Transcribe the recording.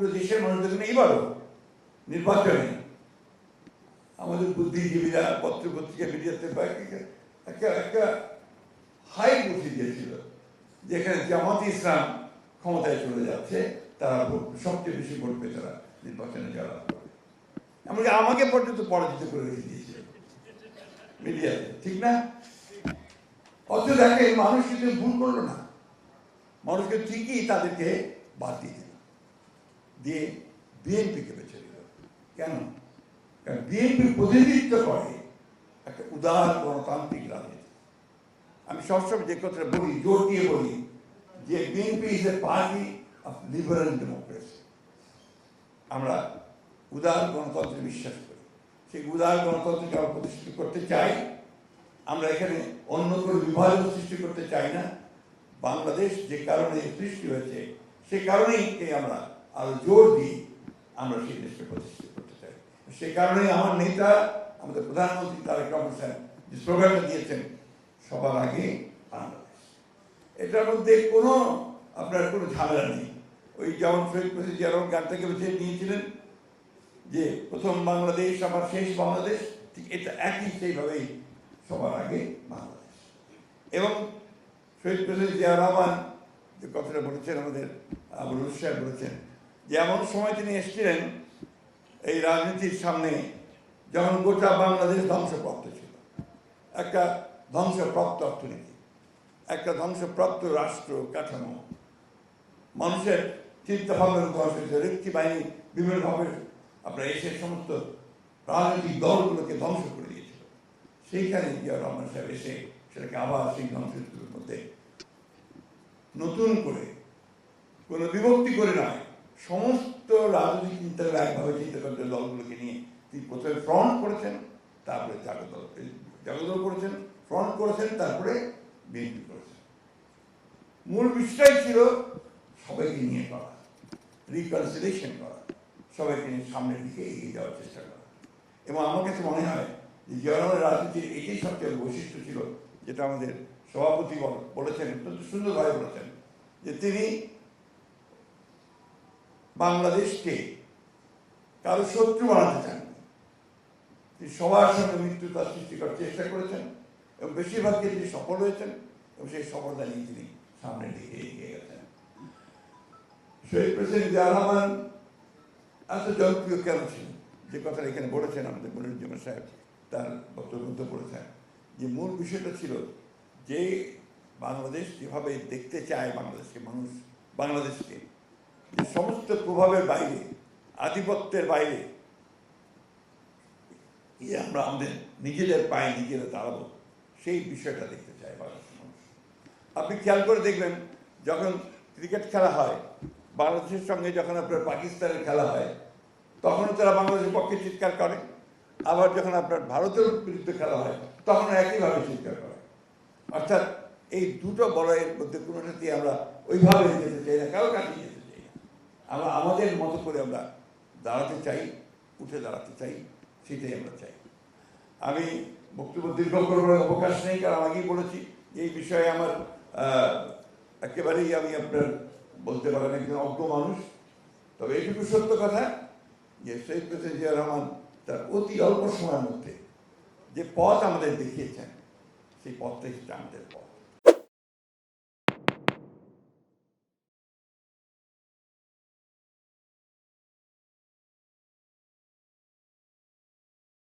সমগ্র দেশের মানুষদের এইবারও নির্বাচনে আমাদের বুদ্ধিজীবীরা পত্র পত্রিকা মিডিয়াতে একটা হাই বুদ্ধি দিয়েছিল, যেখানে জামাত ইসলাম ক্ষমতায় চলে যাচ্ছে, তারা সবচেয়ে বেশি ভোট পেয়ে তারা নির্বাচনে যাওয়া করবে। এমনকি আমাকে পর্যন্ত পরাজিত করে রেখে দিয়েছিল মিডিয়াতে, ঠিক না? অথচ দেখে মানুষ কিন্তু ভুল করলো না, মানুষকে ঠিকই তাদেরকে বাদ দিয়ে দিল, দিয়ে বিএনপিকে বেছে দিল। কেন? কারণ বিএনপি প্রতিনিধিত্ব করে একটা উদার গণতান্ত্রিক রাজনীতি। আমি সবসময় যে কথাটা বলি, জোর দিয়ে বলি, যে BNP is a party of liberal democracy. আমরা উদার গণতন্ত্রে বিশ্বাস করি, সেই উদার গণতন্ত্রকে আমরা প্রতিষ্ঠিত করতে চাই। আমরা এখানে অন্য কোনো বিভাজন সৃষ্টি করতে চাই না। বাংলাদেশ যে কারণে সৃষ্টি হয়েছে, সে কারণেই আমরা আরো জোর দিই আমরা সেই দেশকে প্রতিষ্ঠিত করতে চাই। সে কারণেই আমার নেতা, আমাদের প্রধানমন্ত্রী তারেক রহমান সাহেব যে স্লোগানটা দিয়েছেন, সবার আগে বাংলাদেশ, এটার মধ্যে কোনো আপনার কোনো ঝামেলা নেই। ওই যেমন শহীদ প্রেসিডেন্ট জিয়া রহমান গানটাকে বেছে নিয়েছিলেন যে প্রথম বাংলাদেশ আমার শেষ বাংলাদেশ, ঠিক এটা একই সেইভাবেই সবার আগে বাংলাদেশ। এবং শহীদ প্রেসিডেন্ট জিয়া রহমান যে কথাটা বলেছেন, আমাদের আবুল সাহেব বলেছেন যে এমন সময় তিনি এসেছিলেন এই রাজনীতির সামনে যখন গোটা বাংলাদেশ ধ্বংসপ্রাপ্ত ছিল, একটা ধ্বংসপ্রাপ্ত অর্থনীতি, একটা ধ্বংসপ্রাপ্ত রাষ্ট্র কাঠামো, মানুষের চিন্তা ভাবনার ধ্বংস হয়েছে, রেক্তি বাহিনী বিভিন্নভাবে আপনার এসে সমস্ত রাজনৈতিক দলগুলোকে ধ্বংস করে দিয়েছিল। সেইখানে জিয়া রহমান সাহেব এসে সেটাকে আবার সেই ধ্বংসের মধ্যে নতুন করে কোনো বিভক্তি করে নয়, সমস্ত রাজনৈতিক চিন্তাগুলো একভাবে চিন্তা করতে দলগুলোকে নিয়ে তিনি প্রথমে ফ্রন্ট করেছেন, তারপরে জাগদল করেছেন, ফ্রন্ট করেছেন, তারপরে বিএনপি করেছেন। মূল বিষয়টাই ছিল সবাইকে নিয়ে করা, রিকনসিলিয়েশন করা, সবাইকে নিয়ে সামনের দিকে এগিয়ে যাওয়ার চেষ্টা করা। এবং আমার কাছে মনে হয় যে জিয়া রহমানের রাজনীতির এটাই সবচেয়ে বৈশিষ্ট্য ছিল, যেটা আমাদের সভাপতি বলেছেন, অত্যন্ত সুন্দরভাবে বলেছেন, যে তিনি বাংলাদেশকে কারো শত্রু বানাতে চান, তিনি সবার সঙ্গে মিত্রতা সৃষ্টি করার চেষ্টা করেছেন এবং বেশিরভাগ ক্ষেত্রে তিনি সফল হয়েছেন এবং সেই সফলতা নিয়ে তিনি সামনের দিকে এগিয়ে গেছেন। শহীদ প্রেসিডেন্ট জিয়া রহমান এত জনপ্রিয় কেন ছিলেন, যে কথাটা এখানে বলেছেন আমাদের মনিরুজ্জামান সাহেব তার বক্তব্য বলেছেন, যে মূল বিষয়টা ছিল যে বাংলাদেশ যেভাবে দেখতে চায় বাংলাদেশকে মানুষ, বাংলাদেশকে যে সমস্ত প্রভাবের বাইরে, আধিপত্যের বাইরে আমরা আমাদের নিজেদের পায়ে নিজেরা দাঁড়াবো, সেই বিষয়টা দেখতে চায় বাংলাদেশের মানুষ। আপনি খেয়াল করে দেখবেন, যখন ক্রিকেট খেলা হয় বাংলাদেশের সঙ্গে, যখন আপনার পাকিস্তানের খেলা হয়, তখন তারা বাংলাদেশের পক্ষে চিৎকার করে, আবার যখন আপনার ভারতের বিরুদ্ধে খেলা হয় তখন একইভাবে চিৎকার করে। অর্থাৎ এই দুটো বলয়ের মধ্যে কোনোটাতে আমরা ওইভাবে যেতে চাই না, কারো কাছে যেতে চাই না, আমরা আমাদের মতো করে আমরা দাঁড়াতে চাই, উঠে দাঁড়াতে চাই, সেটাই আমরা চাই। আমি বক্তব্য দীর্ঘ করবার অবকাশ নেই, কারণ আগেই বলেছি এই বিষয়ে আমার একেবারেই আমি আপনার বলতে পারেন একজন অজ্ঞ মানুষ। তবে এইটুকু সত্য কথা যে শহীদ প্রেসিডেন্ট জিয়া রহমান তার অতি অল্প সময়ের মধ্যে যে পথ আমাদের দেখিয়েছেন, সেই পথটাই হচ্ছে আমাদের পথ।